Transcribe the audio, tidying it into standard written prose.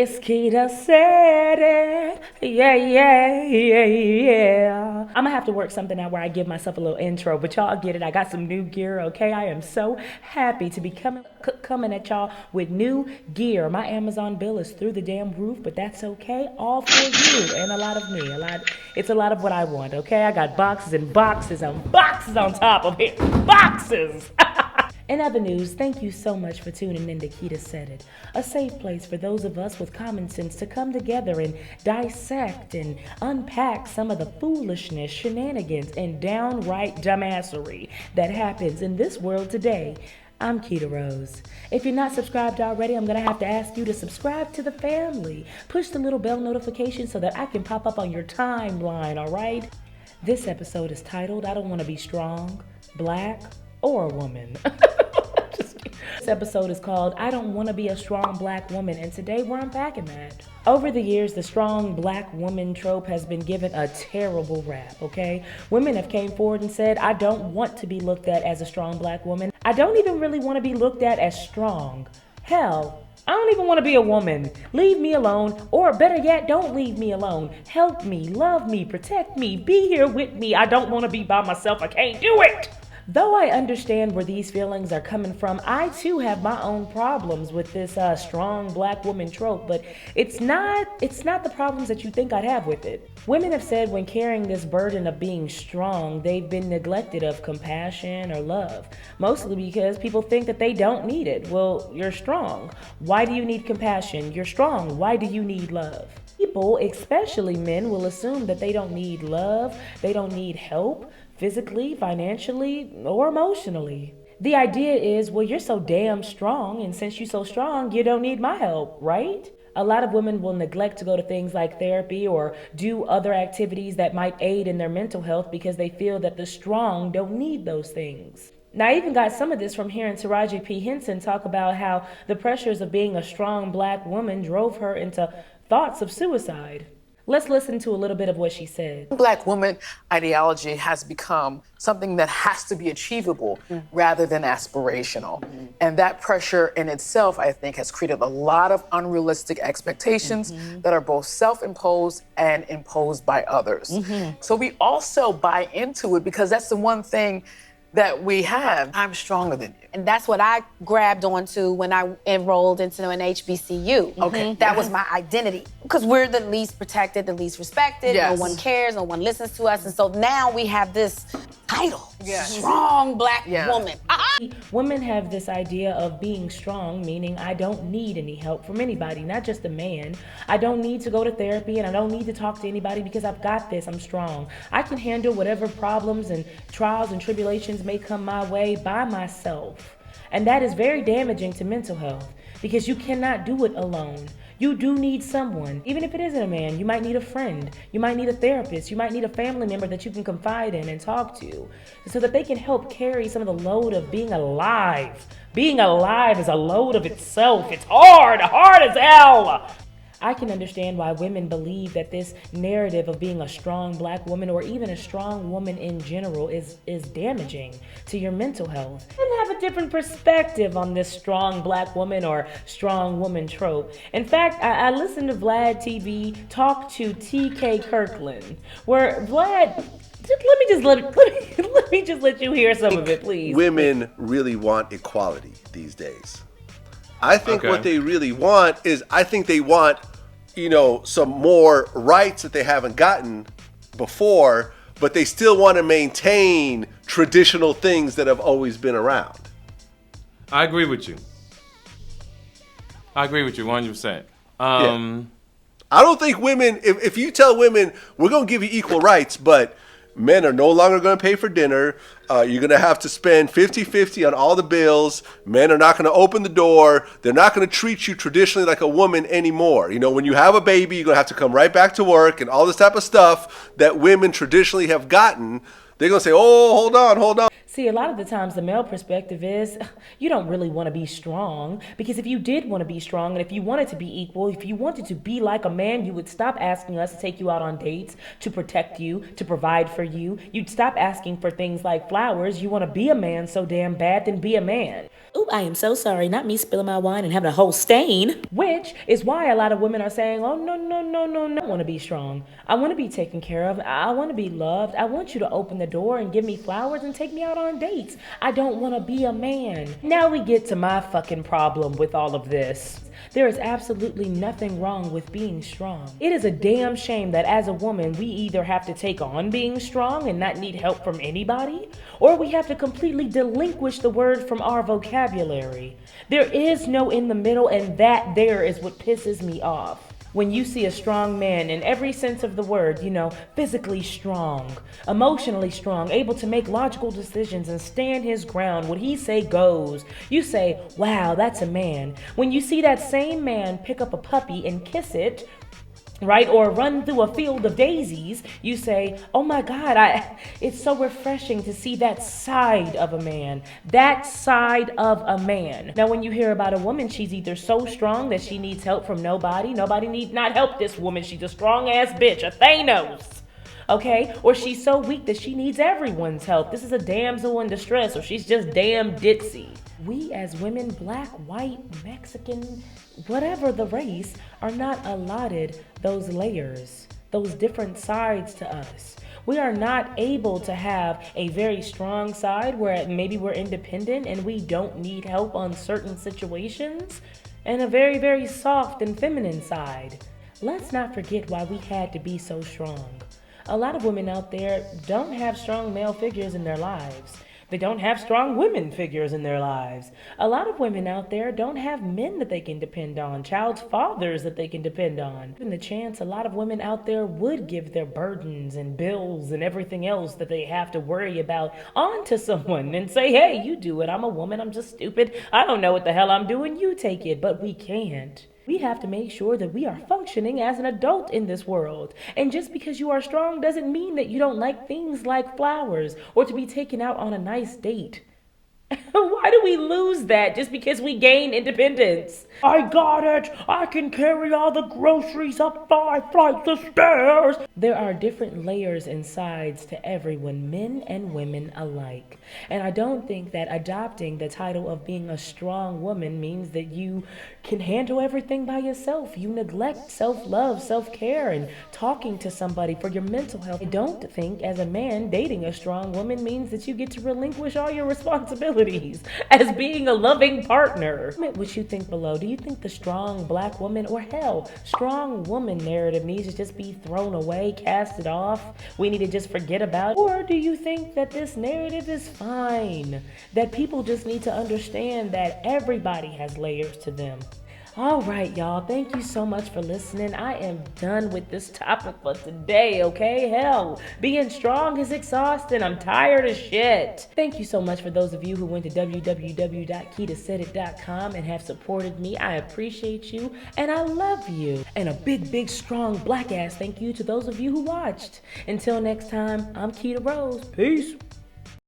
It's Kita said it. Yeah, yeah, yeah, yeah. I'm gonna have to work something out where I give myself a little intro, but y'all get it. I got some new gear, okay? I am so happy to be coming at y'all with new gear. My Amazon bill is through the damn roof, but that's okay. All for you and a lot of me. It's a lot of what I want, okay? I got boxes and boxes and boxes on top of it. Boxes! In other news, thank you so much for tuning in to Kita Said It, a safe place for those of us with common sense to come together and dissect and unpack some of the foolishness, shenanigans, and downright dumbassery that happens in this world today. I'm Kita Rose. If you're not subscribed already, I'm going to have to ask you to subscribe to the family. Push the little bell notification so that I can pop up on your timeline, all right? This episode is titled, I Don't Want to Be Strong, Black, or a Woman. This episode is called I Don't Want to Be a Strong Black Woman, and today we're unpacking that. Over the years, the strong black woman trope has been given a terrible rap, okay? Women have came forward and said, I don't want to be looked at as a strong black woman. I don't even really want to be looked at as strong. Hell, I don't even want to be a woman. Leave me alone, or better yet, don't leave me alone. Help me, love me, protect me, be here with me. I don't want to be by myself. I can't do it. Though I understand where these feelings are coming from, I too have my own problems with this strong black woman trope, but it's not the problems that you think I'd have with it. Women have said when carrying this burden of being strong, they've been neglected of compassion or love, mostly because people think that they don't need it. Well, you're strong. Why do you need compassion? You're strong. Why do you need love? People, especially men, will assume that they don't need love, they don't need help, physically, financially, or emotionally. The idea is, well, you're so damn strong, and since you're so strong, you don't need my help, right? A lot of women will neglect to go to things like therapy or do other activities that might aid in their mental health because they feel that the strong don't need those things. Now, I even got some of this from hearing Taraji P. Henson talk about how the pressures of being a strong black woman drove her into thoughts of suicide. Let's listen to a little bit of what she said. Black woman ideology has become something that has to be achievable rather than aspirational. And that pressure in itself, I think, has created a lot of unrealistic expectations that are both self-imposed and imposed by others. So we also buy into it because that's the one thing that we have. I'm stronger than you. And that's what I grabbed onto when I enrolled into an HBCU. Okay. That was my identity. Because we're the least protected, the least respected. Yes. No one cares, no one listens to us. And so now we have this title, Yes. strong black woman. Women have this idea of being strong, meaning I don't need any help from anybody, not just a man. I don't need to go to therapy and I don't need to talk to anybody because I've got this, I'm strong. I can handle whatever problems and trials and tribulations may come my way by myself. And that is very damaging to mental health because you cannot do it alone. You do need someone. Even if it isn't a man, you might need a friend. You might need a therapist. You might need a family member that you can confide in and talk to so that they can help carry some of the load of being alive. Being alive is a load of itself. It's hard as hell. I can understand why women believe that this narrative of being a strong black woman or even a strong woman in general is damaging to your mental health. And have a different perspective on this strong black woman or strong woman trope. In fact, I listened to Vlad TV talk to TK Kirkland, where Vlad, let me just let you hear some of it, please. Women really want equality these days. I think what they really want is, I think they want, some more rights that they haven't gotten before, but they still want to maintain traditional things that have always been around. I agree with you 100%. I don't think women, if you tell women, we're going to give you equal rights, but men are no longer going to pay for dinner. You're going to have to spend 50-50 on all the bills. Men are not going to open the door. They're not going to treat you traditionally like a woman anymore. When you have a baby, you're going to have to come right back to work and all this type of stuff that women traditionally have gotten. They're going to say, oh, hold on. See, a lot of the times the male perspective is you don't really want to be strong, because if you did want to be strong and if you wanted to be equal, if you wanted to be like a man, you would stop asking us to take you out on dates, to protect you, to provide for you. You'd stop asking for things like flowers. You want to be a man so damn bad, then be a man. Ooh, I am so sorry, not me spilling my wine and having a whole stain. Which is why a lot of women are saying, oh, no, no, no, no, no. I want to be strong. I want to be taken care of. I want to be loved. I want you to open the door and give me flowers and take me out on dates. I don't want to be a man. Now we get to my fucking problem with all of this. There is absolutely nothing wrong with being strong. It is a damn shame that as a woman, we either have to take on being strong and not need help from anybody, or we have to completely delinquish the word from our vocabulary. There is no in the middle, and that there is what pisses me off. When you see a strong man in every sense of the word, physically strong, emotionally strong, able to make logical decisions and stand his ground, what he say goes, you say, wow, that's a man. When you see that same man pick up a puppy and kiss it, right, or run through a field of daisies, you say, oh my God, it's so refreshing to see that side of a man. That side of a man. Now, when you hear about a woman, she's either so strong that she needs help from nobody. Nobody need not help this woman. She's a strong ass bitch, a Thanos. Okay? Or she's so weak that she needs everyone's help. This is a damsel in distress, or she's just damn ditzy. We as women, black, white, Mexican, whatever the race, are not allotted those layers, those different sides to us. We are not able to have a very strong side where maybe we're independent and we don't need help on certain situations, and a very, very soft and feminine side. Let's not forget why we had to be so strong. A lot of women out there don't have strong male figures in their lives. They don't have strong women figures in their lives. A lot of women out there don't have men that they can depend on, child's fathers that they can depend on. Given the chance, a lot of women out there would give their burdens and bills and everything else that they have to worry about onto someone and say, hey, you do it. I'm a woman. I'm just stupid. I don't know what the hell I'm doing. You take it. But we can't. We have to make sure that we are functioning as an adult in this world. And just because you are strong doesn't mean that you don't like things like flowers or to be taken out on a nice date. Why do we lose that just because we gain independence? I got it! I can carry all the groceries up 5 flights of stairs! There are different layers and sides to everyone, men and women alike. And I don't think that adopting the title of being a strong woman means that you can handle everything by yourself. You neglect self-love, self-care, and talking to somebody for your mental health. I don't think as a man dating a strong woman means that you get to relinquish all your responsibilities as being a loving partner. Comment what you think below. Do you think the strong black woman, or hell, strong woman narrative needs to just be thrown away, casted off? We need to just forget about it? Or do you think that this narrative is fine? That people just need to understand that everybody has layers to them? All right, y'all. Thank you so much for listening. I am done with this topic for today, okay? Hell, being strong is exhausting. I'm tired of shit. Thank you so much for those of you who went to www.kitasaidit.com and have supported me. I appreciate you and I love you. And a big, big, strong black ass thank you to those of you who watched. Until next time, I'm Kita Rose. Peace.